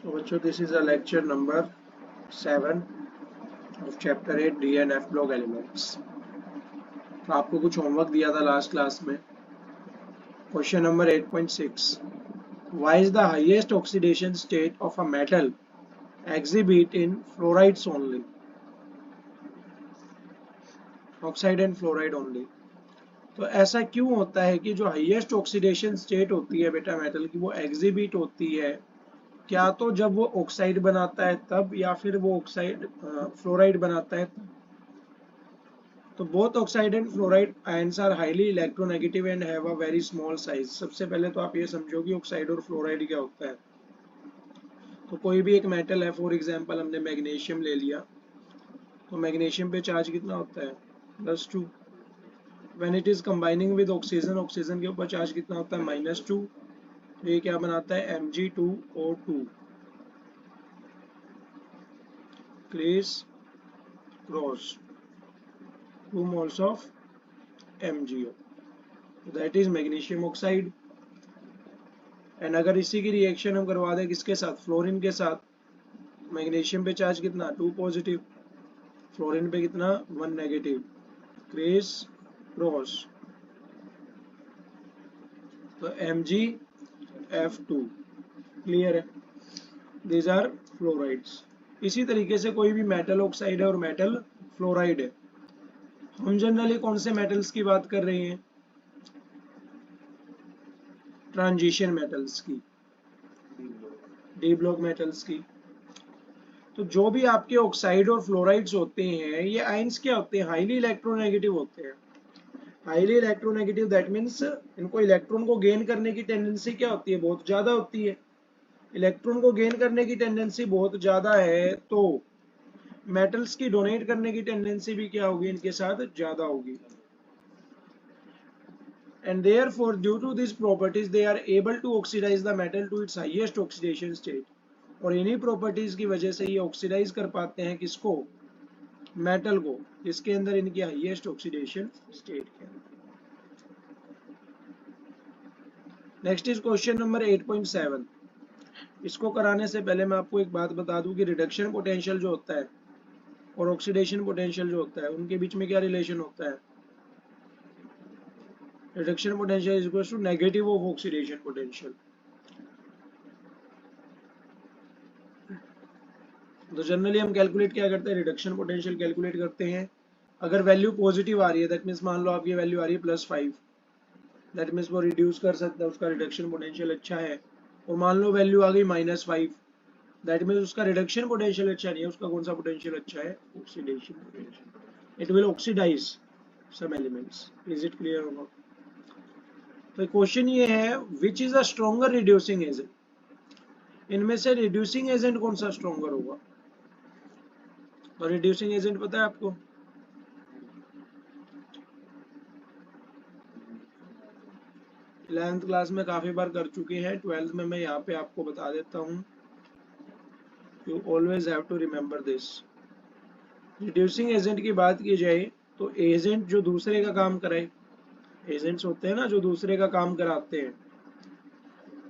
So बच्चों, this is a lecture number 7 of chapter 8 D and F block elements. तो आपको कुछ homework दिया था लास्ट क्लास में. Question number 8.6. Why is the highest oxidation state of a metal exhibit in fluorides only? Oxide and fluoride only. तो ऐसा क्यों होता है कि जो हाईएस्ट ऑक्सीडेशन स्टेट होती है बेटा मेटल की, वो एग्जिबिट होती है क्या तो जब वो ऑक्साइड बनाता है तब, या फिर वो ऑक्साइड फ्लोराइड बनाता है तब. तो both oxide and fluoride ions are highly electronegative and have a very small size. सबसे पहले तो आप ये समझो कि ऑक्साइड और फ्लोराइड क्या होता है. तो कोई भी एक मेटल है, फॉर एग्जांपल हमने मैग्नीशियम ले लिया, तो मैग्नीशियम पे चार्ज कितना होता है? +2. When it is combining with oxygen, oxygen के ऊपर चार्ज कितना होता है? -2. तो ये क्या बनाता है? Mg2O2 criss cross 2 moles of MgO. That is magnesium oxide. And अगर इसी की रिएक्शन हम करवा दें किसके साथ? फ्लोरीन के साथ. मैग्नीशियम पे चार्ज कितना? 2 पॉजिटिव. फ्लोरीन पे कितना? 1 नेगेटिव. Criss cross. तो MgF2. क्लियर है? These are fluorides. इसी तरीके से कोई भी मेटल ऑक्साइड है और मेटल फ्लोराइड है. हम जनरली कौन से मेटल्स की बात कर रहे हैं? ट्रांजिशन मेटल्स की, डी ब्लॉक मेटल्स की. तो जो भी आपके ऑक्साइड और फ्लोराइड्स होते हैं, ये आयंस क्या होते हैं? हाईली इलेक्ट्रोनेगेटिव होते हैं. हाईली इलेक्ट्रोनेगेटिव दैट मीन्स इनको इलेक्ट्रॉन को गेन करने की टेंडेंसी क्या होती है? बहुत ज्यादा होती है. इलेक्ट्रॉन को गेन करने की टेंडेंसी बहुत ज्यादा है, तो मेटल्स की डोनेट करने की टेंडेंसी भी क्या होगी? इनके साथ ज्यादा होगी. And therefore due to these properties they are able to oxidize the metal to its highest oxidation state. और इन्हीं प्रॉपर्टीज की वजह से ये ऑक्सीडाइज कर पाते हैं किसको? मेटल को. इसके अंदर इनकी हाईएस्ट ऑक्सीडेशन स्टेट के अंदर. Next is question number 8.7. इसको कराने से पहले मैं आपको एक बात बता दूं कि रिडक्शन पोटेंशियल जो होता है और ऑक्सीडेशन पोटेंशियल जो होता है, उनके बीच में क्या रिलेशन होता है? Reduction potential is equal to negative of oxidation potential. तो जनरली हम कैलकुलेट क्या करते हैं? रिडक्शन पोटेंशियल कैलकुलेट करते हैं. अगर वैल्यू पॉजिटिव आ रही है, दैट मीन्स मान लो आपकी वैल्यू आ रही है +5, दैट मीन्स वो रिड्यूस कर सकता है, उसका रिडक्शन पोटेंशियल अच्छा है. और मान लो वैल्यू आ गई -5, दैट मीन्स उसका रिडक्शन पोटेंशियल अच्छा नहीं है. उसका कौन सा पोटेंशियल अच्छा है? Oxidation potential. It will oxidise some elements. Is it clear और नॉट? तो क्वेश्चन ये है, which is a stronger reducing agent? इनमें से रिड्यूसिंग एजेंट कौन सा स्ट्रॉन्गर होगा? तो रिड्यूसिंग एजेंट पता है आपको? इलेवेंथ क्लास में काफी बार कर चुके हैं, 12th में मैं यहाँ पे आपको बता देता हूँ. You always have to remember this. Reducing agent की बात की जाए तो एजेंट जो दूसरे का काम कराए, एजेंट्स होते हैं ना जो दूसरे का काम कराते हैं.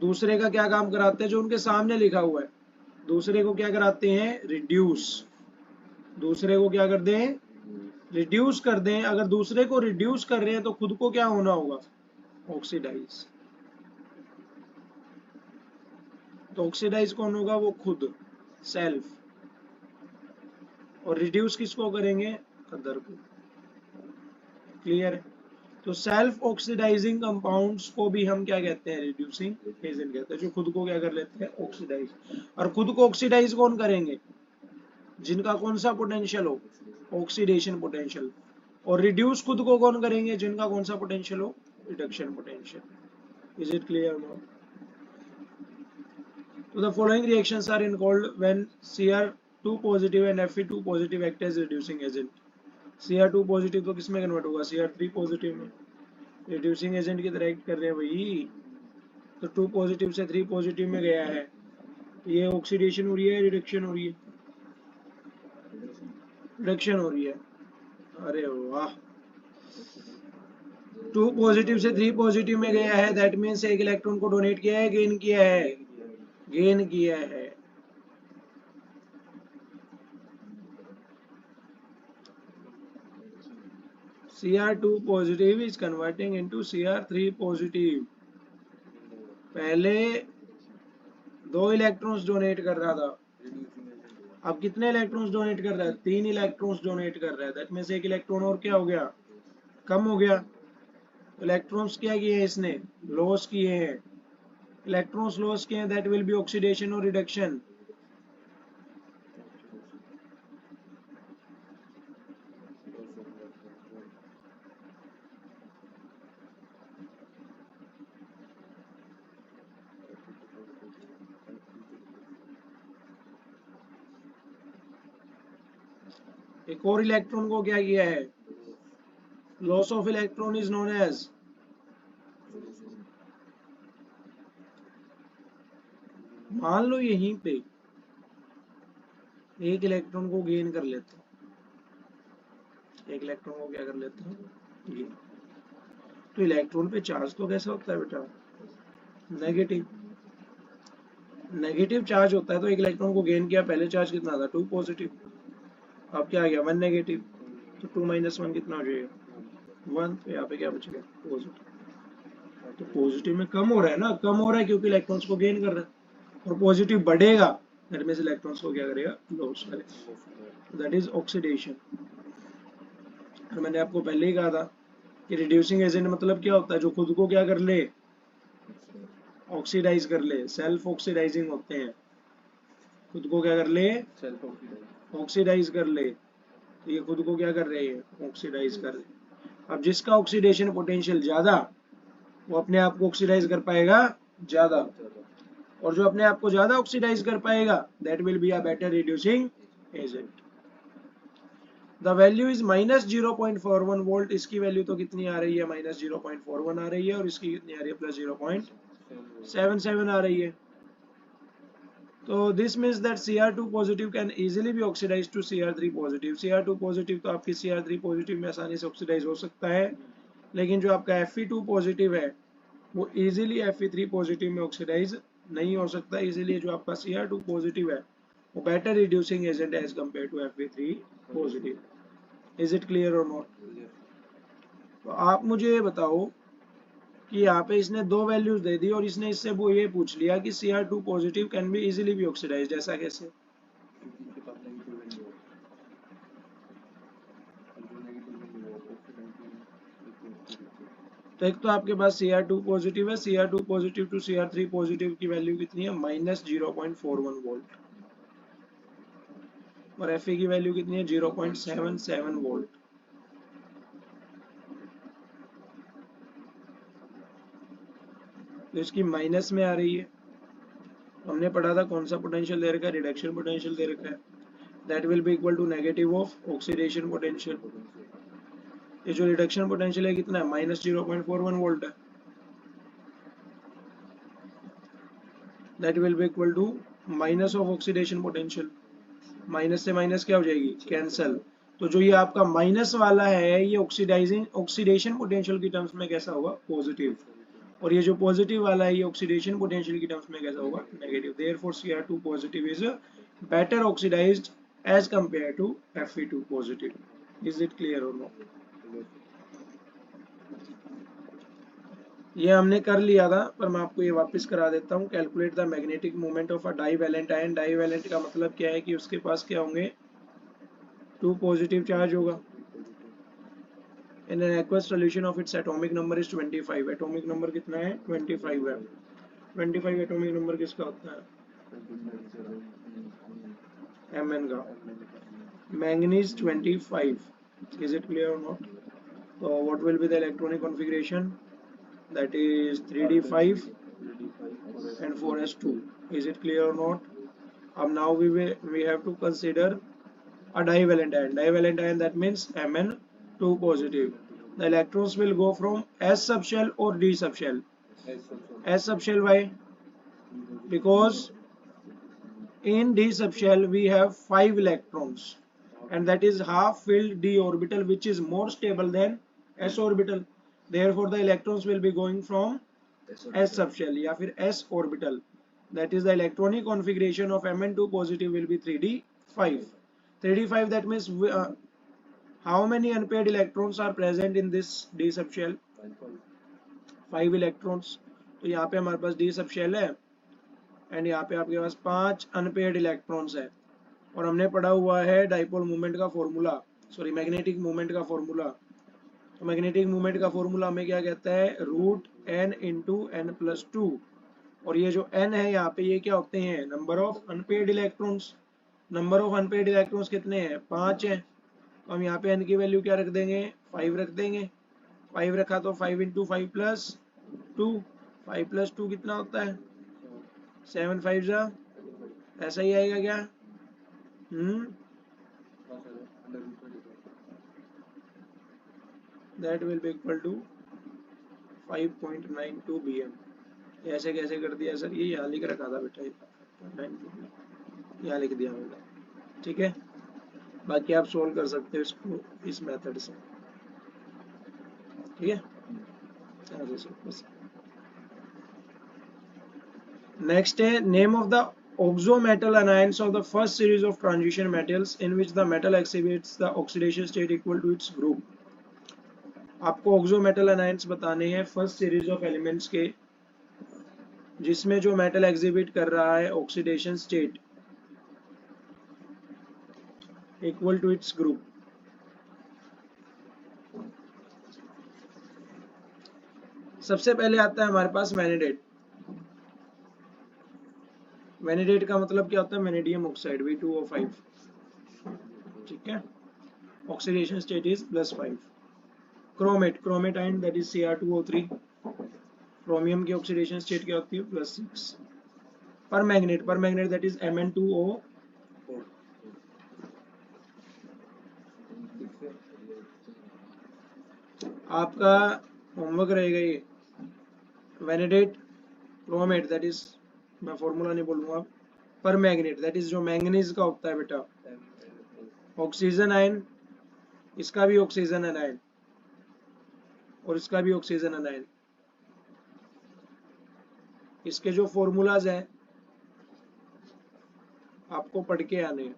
दूसरे का क्या काम कराते हैं? जो उनके सामने लिखा हुआ है. दूसरे को क्या कराते हैं? रिड्यूस. दूसरे को क्या कर दें? रिड्यूस कर दें. अगर दूसरे को रिड्यूस कर रहे हैं तो खुद को क्या होना होगा? ऑक्सीडाइज. तो ऑक्सीडाइज कौन होगा? वो खुद, सेल्फ. और रिड्यूस किसको करेंगे? अदर को. क्लियर है? तो सेल्फ ऑक्सीडाइजिंग कंपाउंड्स को भी हम क्या कहते हैं? रिड्यूसिंग एजेंट कहते हैं, जो खुद को क्या कर लेते हैं? ऑक्सीडाइज. और खुद को ऑक्सीडाइज कौन करेंगे? जिनका कौन सा पोटेंशियल हो? Oxidation potential. और रिड्यूस खुद को कौन करेंगे? जिनका कौन सा पोटेंशियल हो? Reduction potential. Is it clear now? So the following reactions are involved when Cr2 positive and Fe2 positive act as reducing agent. Cr2 positive तो किस में कन्वर्ट होगा? Cr3 positive में. रिड्यूसिंग एजेंट की तरह एक्ट कर रहे हैं भाई. तो 2 पॉजिटिव से 3 पॉजिटिव में गया है. ये ऑक्सीडेशन हो रही है, रिडक्शन हो रही है? रिडक्शन हो रही है. अरे वाह. 2 पॉजिटिव से 3 पॉजिटिव में गया है, दैट मीन्स एक इलेक्ट्रॉन को डोनेट किया है, गेन किया है? गेन किया है. Cr2 positive is converting into Cr3 positive. पहले 2 इलेक्ट्रॉन्स डोनेट कर रहा था, अब कितने इलेक्ट्रॉन्स डोनेट कर रहा है? 3 इलेक्ट्रॉन्स डोनेट कर रहा है। दैट मींस एक इलेक्ट्रॉन और क्या हो गया? कम हो गया। इलेक्ट्रॉन्स क्या किए हैं इसने? लॉस किए हैं। इलेक्ट्रॉन्स लॉस किए हैं, दैट विल बी ऑक्सीडेशन और रिडक्शन। एक और इलेक्ट्रॉन को क्या किया है? Loss of electron is known as, मान लो यहीं पे एक इलेक्ट्रॉन को गेन कर लेते हैं, एक इलेक्ट्रॉन को क्या कर लेते हैं? गेन। तो इलेक्ट्रॉन पे चार्ज तो कैसा होता है बेटा? नेगेटिव। नेगेटिव चार्ज होता है, तो एक इलेक्ट्रॉन को गेन किया, पहले चार्ज कितना था? 2 पॉजिटिव। अब क्या आ गया? 1 नेगेटिव। तो 2 - 1 कितना हो जाएगा? 1। तो यहाँ पे क्या बचेगा? पॉजिटिव। तो पॉजिटिव में कम हो रहा है ना, कम हो रहा है क्योंकि इलेक्ट्रॉन्स को गेन कर रहा है, और पॉजिटिव बढ़ेगा, दैट मींस इलेक्ट्रॉन्स को क्या करेगा? लॉस करेगा। That is oxidation. और मैंने आपको पहले ही कहा था कि रिड्यूसिंग एजेंट मतलब क्या होता है? जो खुद को क्या कर ले? ऑक्सीडाइज कर ले। सेल्फ ऑक्सीडाइजिंग होते हैं। खुद को क्या कर ले? ऑक्सीडाइज कर ले। तो ये खुद को क्या कर रहे हैं? ऑक्सीडाइज कर ले। अब जिसका ऑक्सीडेशन पोटेंशियल ज्यादा, वो अपने आप को ऑक्सीडाइज कर पाएगा ज्यादा, और जो अपने आप को ज्यादा ऑक्सीडाइज कर पाएगा, that will be a better reducing agent. The value is -0.41 volt. इसकी वैल्यू तो कितनी आ रही है? -0.41 आ रही है, और इसकी कितनी आ रही है? +0.77 आ रही है। तो this means that Cr2 positive can easily be oxidise to Cr3 positive. Cr2 positive तो आपकी Cr3 पॉजिटिव में आसानी से ऑक्सीडाइज हो सकता है, लेकिन जो आपका Fe2 पॉजिटिव है वो इजीली Fe3 पॉजिटिव में ऑक्सीडाइज नहीं हो सकता। इसीलिए जो आपका Cr2 पॉजिटिव है वो बेटर रिड्यूसिंग एजेंट है as compare to Fe3 positive. Is it clear और नॉट? तो आप मुझे ये बताओ कि यहाँ पे इसने 2 वैल्यूज दे दी, और इसने इससे वो ये पूछ लिया कि Cr2 positive can be easily be oxidised. ऐसा कैसे? तो एक तो आपके पास Cr2 पॉजिटिव है, Cr2 positive to Cr3 positive की वैल्यू कितनी है? -0.41 वोल्ट, और Fe की वैल्यू कितनी है? 0.77 वोल्ट। तो इसकी माइनस में आ रही है। हमने पढ़ा था कौन सा पोटेंशियल दे रखा है? रिडक्शन पोटेंशियल दे रखा है। That will be equal to negative of oxidation potential. ये जो रिडक्शन पोटेंशियल है कितना है? -0.41 वोल्ट है। That will be equal to minus of oxidation potential. Minus से माइनस क्या हो जाएगी? कैंसल। तो जो ये आपका माइनस वाला है, ये ऑक्सीडेशन पोटेंशियल की टर्म्स में कैसा होगा? पॉजिटिव। और ये जो पॉजिटिव वाला है, ये ऑक्सीडेशन पोटेंशियल की टर्म्स में कैसा होगा? Negative. Therefore Cr2 positive is better oxidised as compare to Fe2 positive. Is it clear और नॉट? ये हमने कर लिया था, पर मैं आपको ये वापस करा देता हूँ। Calculate the magnetic moment of a divalent ion. Divalent का मतलब क्या है कि उसके पास क्या होंगे? 2 पॉजिटिव चार्ज होगा। In an aqueous solution of its atomic number is 25. Atomic number कितना है? 25 है। 25 एटॉमिक नंबर किसका होता है? Mn का। Manganese 25. Is it clear or not? So what will be the electronic configuration? That is 3d5 and 4s2. Is it clear or not? अब now we have to consider a divalent ion. Divalent ion, that means Mn2 positive. The electrons will go from S subshell or D subshell. S subshell. Why? Because in D subshell we have 5 electrons, and that is half filled D orbital, which is more stable than S orbital. Therefore the electrons will be going from S subshell या फिर S orbital. That is the electronic configuration of Mn2 positive will be 3d5. 3d5, that means how many unpaired electrons are present in this d sub shell? 5 electrons. तो यहाँ पे हमारे पास d sub shell है and यहाँ पे आपके पास 5 unpaired electrons है और हमने पढ़ा हुआ है डाइपोल मूवमेंट का फॉर्मूला, सॉरी मैग्नेटिक मूवमेंट का फॉर्मूला। तो मैग्नेटिक मूवमेंट का फॉर्मूला हमें क्या कहता है? Root n into n plus two. और ये जो n है यहाँ पे ये क्या होते हैं? Number of unpaired electrons. Number of unpaired electrons कितने हैं? 5 हैं। तो हम यहाँ पे n की वैल्यू क्या रख देंगे? 5 रख देंगे। 5 रखा तो 5 इंटू 5 प्लस 2। 5 प्लस 2 कितना होता है? 7 5 जा, ऐसा ही आएगा क्या? That will be equal to 5.92 bm। ऐसे कैसे कर दिया सर? ये यहाँ लिख रखा था बेटा, 5.92 यहाँ लिख दिया मैंने, ठीक है। बाकी आप सोल्व कर सकते हो इसको इस मेथड से, ठीक है। नेक्स्ट है name of the oxo metal anions of the first series of transition metals in which the metal exhibits the oxidation state equal to its group। आपको oxo metal anions बताने हैं फर्स्ट सीरीज ऑफ एलिमेंट्स के जिसमें जो metal exhibit कर रहा है oxidation state equal to its group. सबसे पहले आता है हमारे पास वैनिडेट। वैनिडेट का मतलब क्या होता है? वैनिडियम ऑक्साइड V2O5, ठीक है। Oxidation state is +5। Chromate, chromate ion that is Cr2O3। Chromium की ऑक्सीडेशन स्टेट क्या होती है? +6। पर मैग्नेट दैट इज Mn2O। आपका होमवर्क रहेगा ये। वैनिडेट, क्रोमेट दैट इज, मैं फॉर्मूला नहीं बोलूंगा। पर मैग्नेट दैट इज जो मैंगनीज का होता है बेटा। ऑक्सीजन आयन, इसका भी ऑक्सीजन आयन और इसका भी ऑक्सीजन आयन। इसके जो फॉर्मूलाज हैं आपको पढ़ के आने हैं।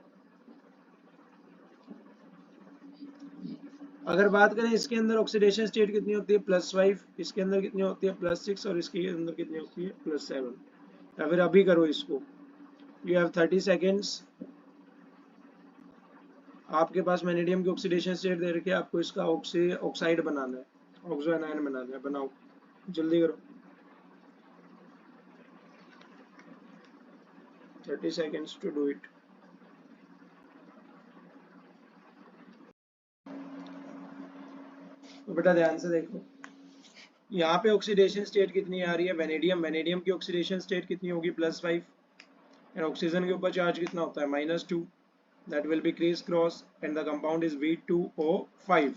अगर बात करें इसके अंदर ऑक्सीडेशन स्टेट कितनी होती है? +5। इसके अंदर कितनी होती है? +6। और इसके अंदर कितनी होती है? +7। या फिर अभी करो इसको। You have 30 seconds. आपके पास मैग्नीडियम की ऑक्सीडेशन स्टेट दे रखी है, आपको इसका ऑक्साइड बनाना है, ऑक्सो आयन बनाना है। बनाओ, जल्दी करो। 30 seconds to do it। तो बेटा ध्यान से देखो, यहाँ पे ऑक्सीडेशन स्टेट कितनी आ रही है? वैनेडियम की ऑक्सीडेशन स्टेट कितनी होगी? +5। एंड ऑक्सीजन के ऊपर चार्ज कितना होता है? -2। That will be criss cross and the compound is V2O5।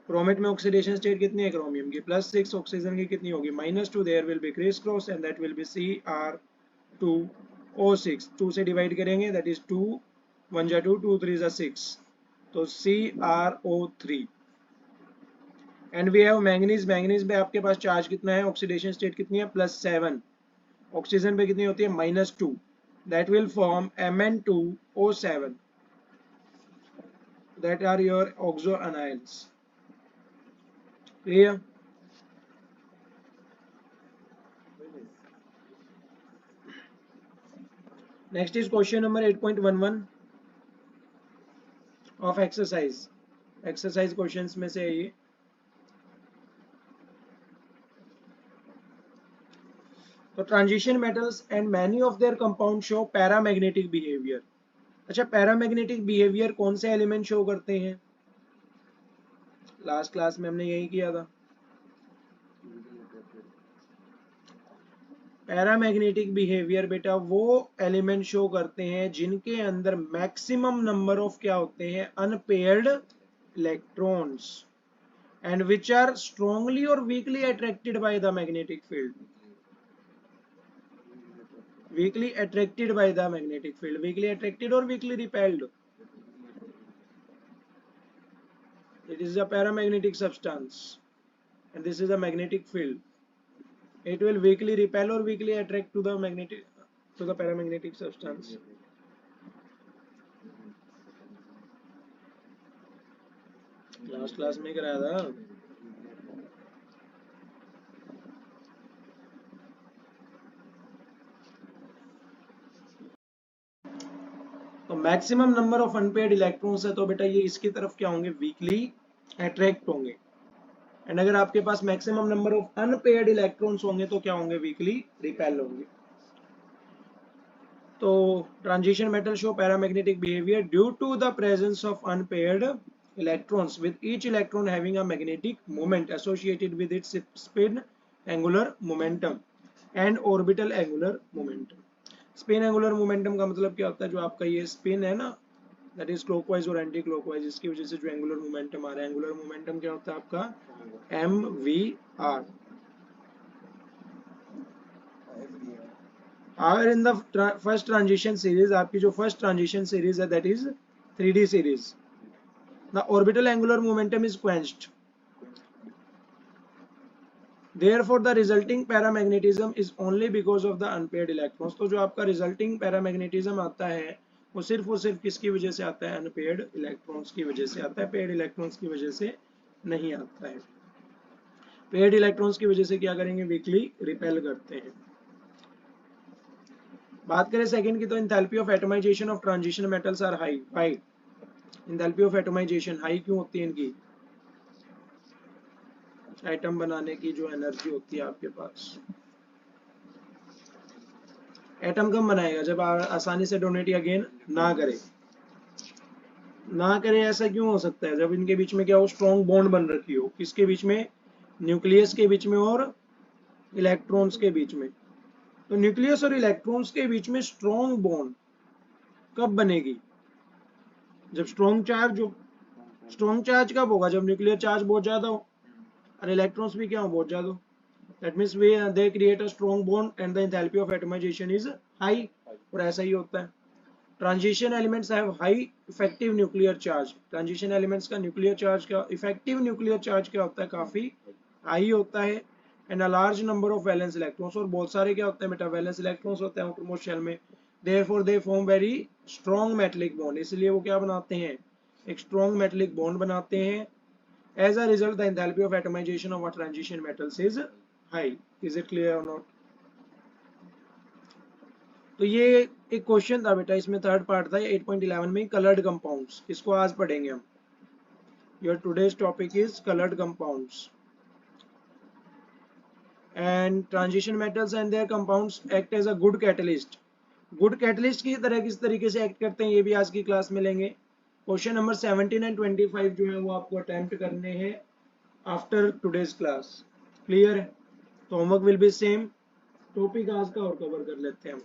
Chromate में ऑक्सीडेशन स्टेट कितनी है? क्रोमियम की +6, ऑक्सीजन की कितनी होगी? -2। There will be criss cross and that will be Cr2O6। 2 से डिवाइड करेंगे दैट इज 2 1 जा 2 2 3 जा 6, तो CrO3। And we have manganese. Manganese में आपके पास चार्ज कितना है? ऑक्सीडेशन स्टेट कितनी है? +7। ऑक्सीजन पे कितनी होती है? -2। That will form Mn2O7। That are your oxo anions. Clear? Next is question number 8.11 of exercise. Exercise questions में से है ये। तो transition metals and many of their compound show paramagnetic behaviour. अच्छा, पैरामैग्नेटिक बिहेवियर कौन से एलिमेंट शो करते हैं? लास्ट क्लास में हमने यही किया था। पैरामैग्नेटिक बिहेवियर बेटा वो एलिमेंट शो करते हैं जिनके अंदर मैक्सिमम नंबर ऑफ क्या होते हैं? Unpaired electrons and which are strongly और weakly attracted by the magnetic field. weakly attracted by the magnetic field, weakly attracted or weakly repelled? It is a paramagnetic substance and this is a magnetic field. It will weakly repel or weakly attract to the magnetic, to the paramagnetic substance. Last class में कराया था। तो maximum number of unpaired electrons है तो बेटा ये इसकी तरफ क्या होंगे, वीकली अट्रैक्ट होंगे। एंड अगर आपके पास maximum number of unpaired electrons होंगे तो क्या होंगे, वीकली रिपेल होंगे। तो transition metal show paramagnetic behaviour due to the presence of unpaired electrons with each electron having a magnetic moment associated with its spin angular momentum and orbital angular momentum। Spin angular momentum का मतलब क्या होता है, जो आपका ये spin है ना, दैट इज क्लॉकवाइज और एंटी क्लॉकवाइज, इसकी वजह से जो एंगुलर मोमेंटम आ रहा है, एंगुलर मोमेंटम क्या होता है आपका एम वी आर। और in the first transition series, आपकी जो फर्स्ट ट्रांजिशन सीरीज है दैट इज 3D सीरीज, the orbital angular momentum is quenched, therefore the resulting paramagnetism is only because of the unpaired electrons। तो जो आपका resulting paramagnetism आता है वो सिर्फ और सिर्फ किसकी वजह से आता है, अनपेयर्ड इलेक्ट्रॉन्स की वजह से आता है, पेयर्ड इलेक्ट्रॉन्स की वजह से नहीं आता है। पेयर्ड इलेक्ट्रॉन्स की वजह से क्या करेंगे, वीकली रिपेल करते हैं। बात करें सेकंड की, तो enthalpy of atomisation of transition metals are high. High enthalpy of atomisation high क्यों होती है इनकी, एटम बनाने की जो एनर्जी होती है आपके पास, एटम कम बनाएगा जब आसानी से डोनेट या गेन ना करे। ना करे ऐसा क्यों हो सकता है, जब इनके बीच में क्या हो, स्ट्रॉन्ग बॉन्ड बन रखी हो, किसके बीच में, न्यूक्लियस के बीच में और इलेक्ट्रॉन्स के बीच में। तो न्यूक्लियस और इलेक्ट्रॉन्स के बीच में स्ट्रॉन्ग बॉन्ड कब बनेगी, जब स्ट्रॉन्ग चार्ज हो। स्ट्रॉन्ग चार्ज कब होगा, जब न्यूक्लियर चार्ज बहुत ज्यादा हो और इलेक्ट्रॉन्स भी क्या हो, बहुत ज्यादा हो। That means they create a strong bond and the enthalpy of atomization is high। और ऐसा ही होता है। Transition elements have high effective nuclear charge. Transition elements का न्यूक्लियर चार्ज का, इफेक्टिव न्यूक्लियर चार्ज क्या होता है, काफी हाई होता है। And a large number of valence electrons, और बहुत सारे क्या होते हैं बेटा, वैलेंस इलेक्ट्रॉन्स होते हैं आउटरमोस्ट शेल में। Therefore they form very strong metallic bond, इसलिए वो क्या बनाते हैं, एक स्ट्रॉन्ग मेटलिक बॉन्ड बनाते हैं। As a result, the enthalpy of atomization of a transition metals is high। Is it clear or not? तो ये एक क्वेश्चन था बेटा, इसमें थर्ड पार्ट था 8.11 में, कलर्ड कंपाउंड्स, इसको आज पढ़ेंगे हम। Your today's topic is coloured compounds. And transition metals and their compounds act as a good catalyst. Good catalyst की तरह किस तरीके से एक्ट करते हैं ये भी आज की क्लास में लेंगे। क्वेश्चन नंबर 17 एंड 25 जो है वो आपको अटेम्प्ट करने हैं आफ्टर टुडेज क्लास। क्लियर है, तो homework will be same. Topic आज का और कवर कर लेते हैं हम।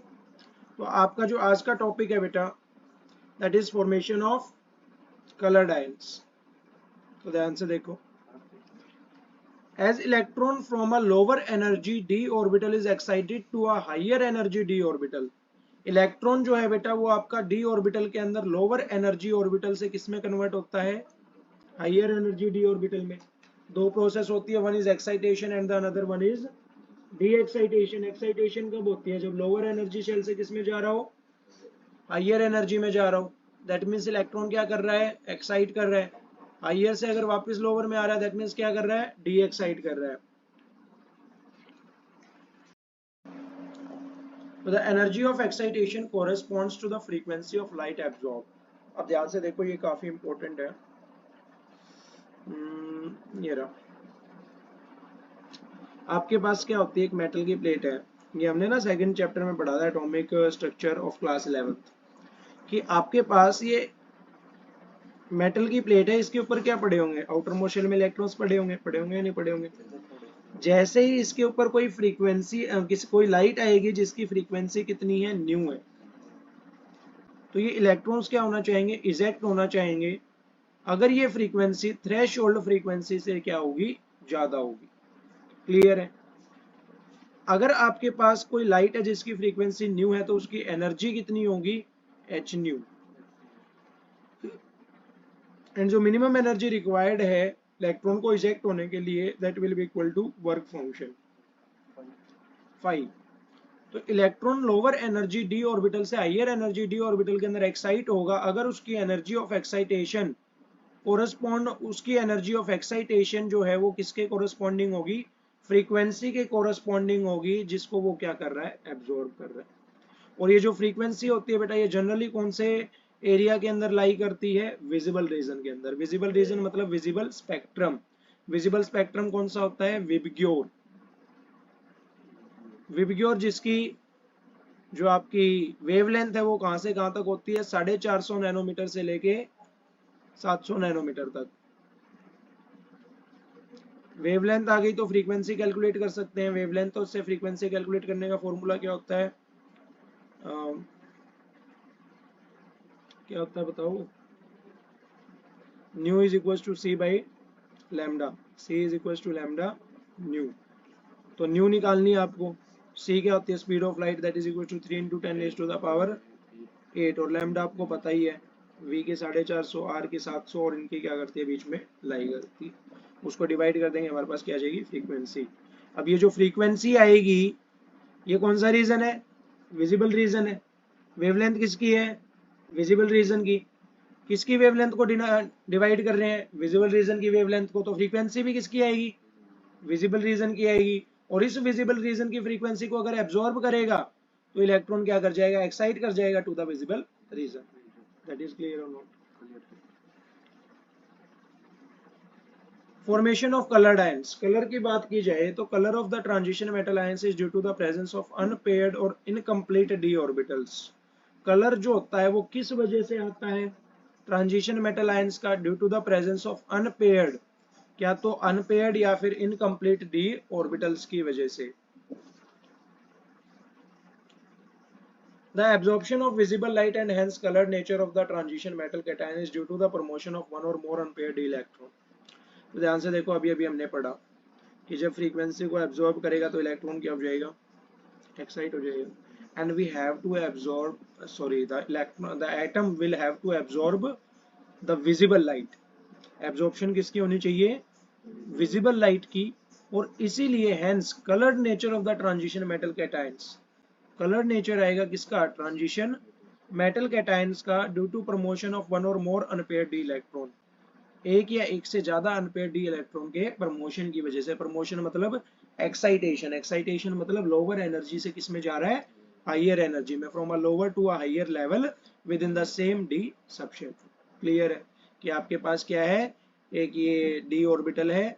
तो आपका जो आज का टॉपिक है बेटा, that is formation of coloured ions. तो ध्यान से देखो, as electron from a lower energy d orbital is excited to a higher energy d orbital. Electron जो है बेटा वो आपका डी ऑर्बिटल के अंदर लोअर एनर्जी ऑर्बिटल से किस में कन्वर्ट होता है, हायर एनर्जी डी ऑर्बिटल में। दो प्रोसेस होती है, one is excitation and the another one is D excitation. Excitation कब होती है, जब लोअर एनर्जी शेल से किस में जा रहा हो, हायर एनर्जी में जा रहा हो। दैट मीन्स इलेक्ट्रॉन क्या कर रहा है, एक्साइट कर रहा है। हायर से अगर वापस लोअर में आ रहा है, दैट मीन्स क्या कर रहा है, डी एक्साइट कर रहा है। So the energy of excitation corresponds to the frequency of light absorbed। अब ध्यान से देखो, ये काफी इंपॉर्टेंट है। ये रहा, आपके पास क्या होती है, एक मेटल की प्लेट है। ये हमने ना सेकंड चैप्टर में पढ़ा था, atomic structure of class 11th, कि आपके पास ये मेटल की प्लेट है, इसके ऊपर क्या पड़े होंगे, आउटर मोस्ट शेल में इलेक्ट्रॉन्स पड़े होंगे, पड़े होंगे या नहीं पड़े होंगे। जैसे ही इसके ऊपर कोई फ्रीक्वेंसी कोई लाइट आएगी जिसकी फ्रीक्वेंसी कितनी है, न्यू है, तो ये इलेक्ट्रॉन्स क्या होना चाहेंगे, इजेक्ट होना चाहेंगे। अगर ये फ्रीक्वेंसी थ्रेशोल्ड फ्रीक्वेंसी से क्या होगी, ज्यादा होगी। क्लियर है। अगर आपके पास कोई लाइट है जिसकी फ्रीक्वेंसी न्यू है तो उसकी एनर्जी कितनी होगी, एच न्यू। एंड जो मिनिमम एनर्जी रिक्वायर्ड है इलेक्ट्रॉन को इजेक्ट होने के लिए, that will be equal to work function 5। तो electron lower energy d orbital से हायर एनर्जी डी ऑर्बिटल के अंदर एक्साइट होगा अगर उसकी एनर्जी ऑफ एक्साइटेशन कोरस्पॉन्ड, उसकी एनर्जी ऑफ एक्साइटेशन जो है वो किसके कोरस्पॉन्डिंग होगी, फ्रीक्वेंसी के कोरस्पॉन्डिंग होगी, जिसको वो क्या कर रहा है, एब्जॉर्ब कर रहा है। और ये जो फ्रीक्वेंसी होती है बेटा, ये जनरली कौन से एरिया के अंदर लाई करती है, विजिबल रीजन के अंदर। विजिबल रीजन मतलब विजिबल स्पेक्ट्रम। विजिबल स्पेक्ट्रम कौन सा होता है, विबग्योर। विबग्योर जिसकी जो आपकी वेवलेंथ है वो कहां से कहां तक होती है, 450 नैनोमीटर से लेके 700 नैनोमीटर तक। वेवलेंथ आ गई तो फ्रीक्वेंसी कैलकुलेट कर सकते हैं। वेवलेंथ तो उससे फ्रीक्वेंसी कैलकुलेट करने का फॉर्मूला क्या होता है, क्या होता है बताओ, nu is equal to c by lambda, c is equal to lambda nu. तो न्यू निकालनी है आपको। सी क्या होती है, speed of light, that is equal to 3 into 10 raise to the power 8। और लैम्डा आपको पता ही है, वी के 450, आर के 700, और इनके क्या करती है, बीच में लाई करती है। उसको डिवाइड कर देंगे, हमारे पास क्या आ जाएगी, फ्रीक्वेंसी। अब ये जो फ्रीक्वेंसी आएगी, ये कौन सा रीजन है, विजिबल रीजन है। वेवलेंथ किसकी है, विजिबल रीजन की। किसकी वेवलेंथ को डिवाइड कर रहे हैं, विजिबल रीजन की वेवलेंथ को। तो फ्रीक्वेंसी भी किसकी आएगी, विजिबल रीजन की आएगी। और इस विजिबल रीजन की फ्रीक्वेंसी को अगर एब्जॉर्ब करेगा तो इलेक्ट्रॉन क्या कर जाएगा, एक्साइट कर जाएगा to the visible region. That is clear और not. Formation of coloured ions. Colour की बात की जाए तो colour of the transition metal ions is due to the presence of unpaired और इनकम्प्लीट डी ऑर्बिटल्स। कलर जो होता है वो किस वजह से आता है, ट्रांजिशन मेटल आयंस का, due to the presence of unpaired, क्या तो अनपेयर्ड या फिर इनकम्प्लीट डी ऑर्बिटल्स की वजह से। The absorption of visible light and hence colored nature of the transition metal cation is due to the promotion of one or more unpaired electron। तो ध्यान से देखो, अभी अभी हमने पढ़ा कि जब फ्रीक्वेंसी को एब्जॉर्ब करेगा तो इलेक्ट्रॉन क्या हो जाएगा, एक्साइट हो जाएगा। And we have to absorb, sorry, the atom will have to absorb the visible light. Absorption किसकी होनी चाहिए, विजिबल लाइट की। और इसीलिए hence coloured nature of the transition metal cations, colour nature आएगा किसका, ट्रांजिशन मेटल कैटायंस का, due to promotion of one और मोर अनपेयर्ड डी इलेक्ट्रॉन, एक या एक से ज्यादा अनपेयर्ड डी इलेक्ट्रॉन के प्रमोशन की वजह से। प्रमोशन मतलब एक्साइटेशन, एक्साइटेशन मतलब लोअर एनर्जी से किस में जा रहा है, हायर एनर्जी में, from a lower to a higher level within the same d subshell. Clear है कि आपके पास क्या है, एक ये डी ऑर्बिटल है,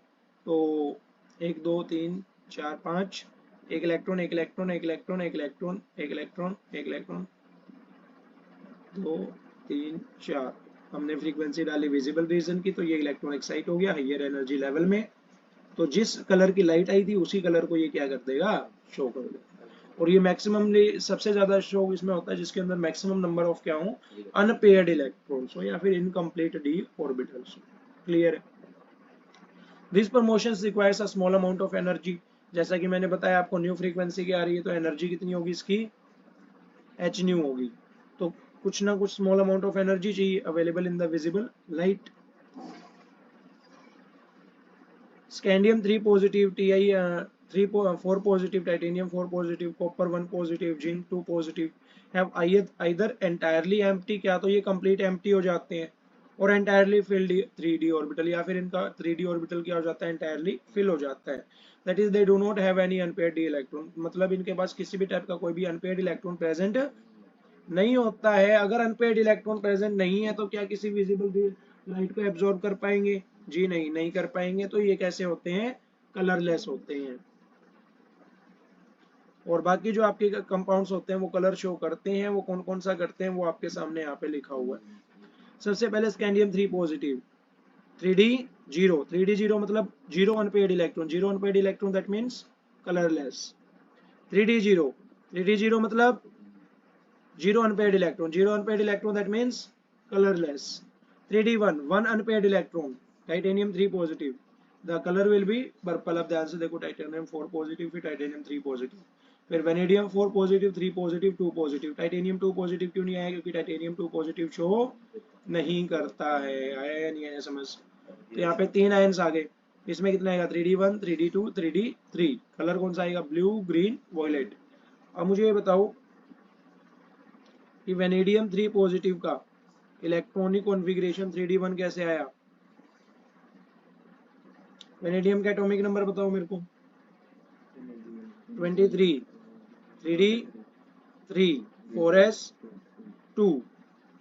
तो 1 2 3 4 5, एक इलेक्ट्रॉन एक इलेक्ट्रॉन एक इलेक्ट्रॉन एक इलेक्ट्रॉन एक इलेक्ट्रॉन एक इलेक्ट्रॉन, 2 3 4। हमने फ्रीक्वेंसी डाली विजिबल रीजन की, तो ये इलेक्ट्रॉन एक्साइट हो गया हायर एनर्जी लेवल में। तो जिस कलर की लाइट आई थी उसी कलर को ये क्या कर देगा, शो कर देगा। और ये मैक्सिमम सबसे ज्यादा शो इसमें होता है जिसके अंदर मैक्सिमम नंबर ऑफ क्या हो, अनपेयर्ड इलेक्ट्रॉन्स हो या फिर इनकम्प्लीट डी ऑर्बिटल्स हो। क्लियर है। This promotions requires a small amount of energy. जैसा कि मैंने बताया आपको, न्यू फ्रीक्वेंसी की आ रही है तो एनर्जी कितनी होगी इसकी, एच न्यू होगी। तो कुछ ना कुछ स्मॉल अमाउंट ऑफ एनर्जी चाहिए available in the visible light. Scandium 3 positive, TI 4 positive, titanium 4 positive, copper 1 positive, zinc 2 positive have either entirely empty, क्या तो ये कंप्लीट एम्प्टी हो जाते हैं, और एंटायरली फिल्ड 3d ऑर्बिटल, या फिर इनका 3d ऑर्बिटल क्या हो जाता है, एंटायरली फिल हो जाता है। That is they do not have any unpaired d electron, मतलब इनके पास किसी भी टाइप का कोई भी अनपेयर्ड इलेक्ट्रॉन प्रेजेंट नहीं होता है। अगर अनपेयर्ड इलेक्ट्रॉन प्रेजेंट नहीं है तो क्या किसी विजिबल लाइट को एब्जॉर्ब कर पाएंगे, जी नहीं, नहीं कर पाएंगे। तो ये कैसे होते हैं, कलरलेस होते हैं। और बाकी जो आपके कंपाउंड्स होते हैं वो कलर शो करते हैं, वो कौन कौन सा करते हैं वो आपके सामने यहाँ पे लिखा हुआ है। सबसे पहले स्कैंडियम 3 पॉजिटिव, 3d0, 3d0 मतलब zero unpaired electron, zero unpaired electron that means colourless. 3d0, 3d0 मतलब zero unpaired electron, zero unpaired electron that means colourless. 3d1, one unpaired electron, titanium 3 positive, the colour will B purple. अब ध्यान से देखो, titanium 4 positive, फिर titanium 3 positive, फिर vanadium 4 positive, 3 positive, 2 positive. Titanium 2 positive क्यों नहीं आया, क्योंकि टाइटेनियम 2 पॉजिटिव शो नहीं करता है। आया या नहीं आया समझ। तो यहाँ पे 3 आयंस आ गए, इसमें कितना आएगा, 3d1 3d2 3d3। कलर कौन सा आएगा, ब्लू ग्रीन वॉयलेट। अब मुझे ये बताओ कि वेनेडियम 3 पॉजिटिव का इलेक्ट्रॉनिक कॉन्फ़िगरेशन 3d1 कैसे आया, वेनेडियम का एटॉमिक नंबर बताओ मेरे को। 23, 3d 3, 4s 2।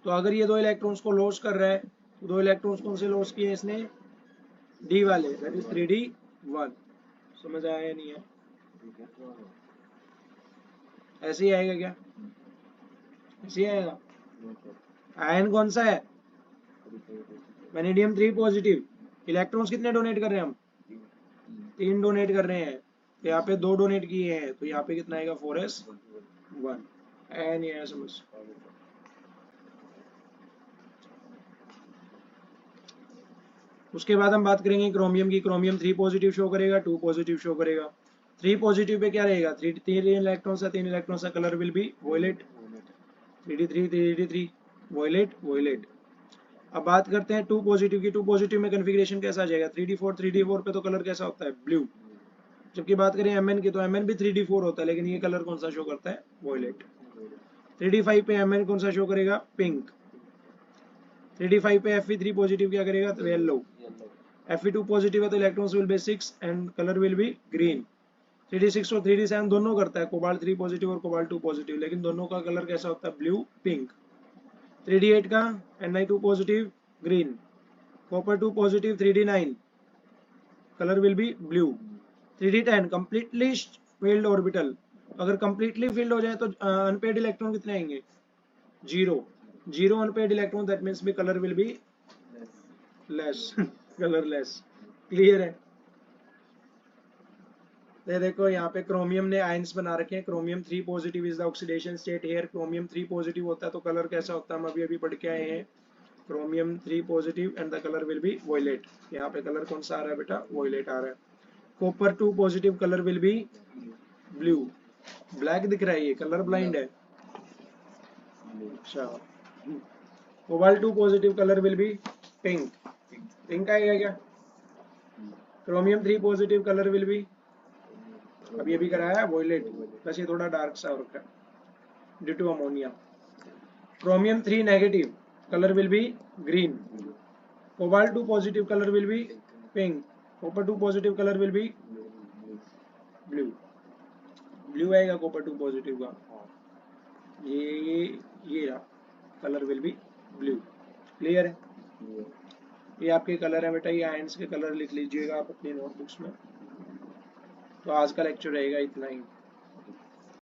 तो अगर ये दो इलेक्ट्रॉन्स को लॉस कर रहा है तो दो इलेक्ट्रॉन्स कौन से लॉस किए इसने, डी वाले, दैट इज 3d1। समझ आया या नहीं है? ऐसे ही आएगा क्या? ऐसे ही आएगा। आयन कौन सा है? Vanadium 3 positive. इलेक्ट्रॉन्स कितने डोनेट कर रहे हैं हम? 3 डोनेट कर रहे हैं, तो यहाँ पे 2 डोनेट किए हैं, तो यहाँ पे कितना आएगा 4s1। आया नहीं आया समझ? उसके बाद हम बात करेंगे क्रोमियम की। क्रोमियम 3 पॉजिटिव शो करेगा, 2 पॉजिटिव शो करेगा। 3 पॉजिटिव पे क्या रहेगा? 3 इलेक्ट्रॉन्स है, 3 इलेक्ट्रॉन्स का colour will be violet. 3d3 3d3 violet violet. अब बात करते हैं 2 पॉजिटिव की। 2 पॉजिटिव में कन्फिग्रेशन कैसा आ जाएगा? 3d4 पे तो कलर कैसा होता है? ब्लू। जबकि बात करें Mn की तो Mn भी 3d4 होता है, लेकिन ये कलर कौन सा शो करता है? वॉयलेट। 3d5 पे Mn कौन सा शो करेगा? पिंक। 3d5 पे Fe3 पॉजिटिव क्या करेगा? तो येलो। Fe2 पॉजिटिव है तो electrons will be 6 and colour will be green. 3d6 और 3d7 दोनों करता है, कोबाल्ट 3 पॉजिटिव और कोबाल्ट 2 पॉजिटिव, लेकिन दोनों का कलर कैसा होता है? Blue pink. 3d8 का Ni2 positive green, copper 2 positive 3d9 colour will be blue. 3d10 completely filled orbital, अगर कंप्लीटली फील्ड हो जाए तो अनपेड इलेक्ट्रॉन कितने आएंगे? 0। 0 अनपेड इलेक्ट्रॉन, दैट मीन्स भी colour will be less colourless. Clear है? ये देखो यहाँ पे क्रोमियम ने आयंस बना रखे हैं। Chromium 3 positive is the oxidation state here. Chromium 3 positive होता है तो कलर कैसा होता है? हम अभी अभी पढ़ के आए हैं। Chromium 3 positive and the colour will be violet. यहाँ पे कलर कौन सा आ रहा है बेटा? वॉयलेट आ रहा है। Copper 2 positive colour will be blue. Black दिख रहा है, ये कलर ब्लाइंड है। अच्छा। Cobalt 2 positive colour will be pink. Pink आएगा क्या? Chromium 3 positive colour will B, अभी अभी कराया है, वॉयलेट। बस ये थोड़ा डार्क सा हो रखा है due to ammonia. Chromium 3 negative colour will be green. Cobalt 2 positive colour will be pink. Copper 2 positive colour will be blue. Blue आएगा कॉपर 2 पॉजिटिव का। ये रहा, colour will be blue. Clear है? ये आपके कलर है बेटा, ये आयंस के कलर लिख लीजिएगा आप अपनी नोटबुक्स में। तो आज का लेक्चर रहेगा इतना ही।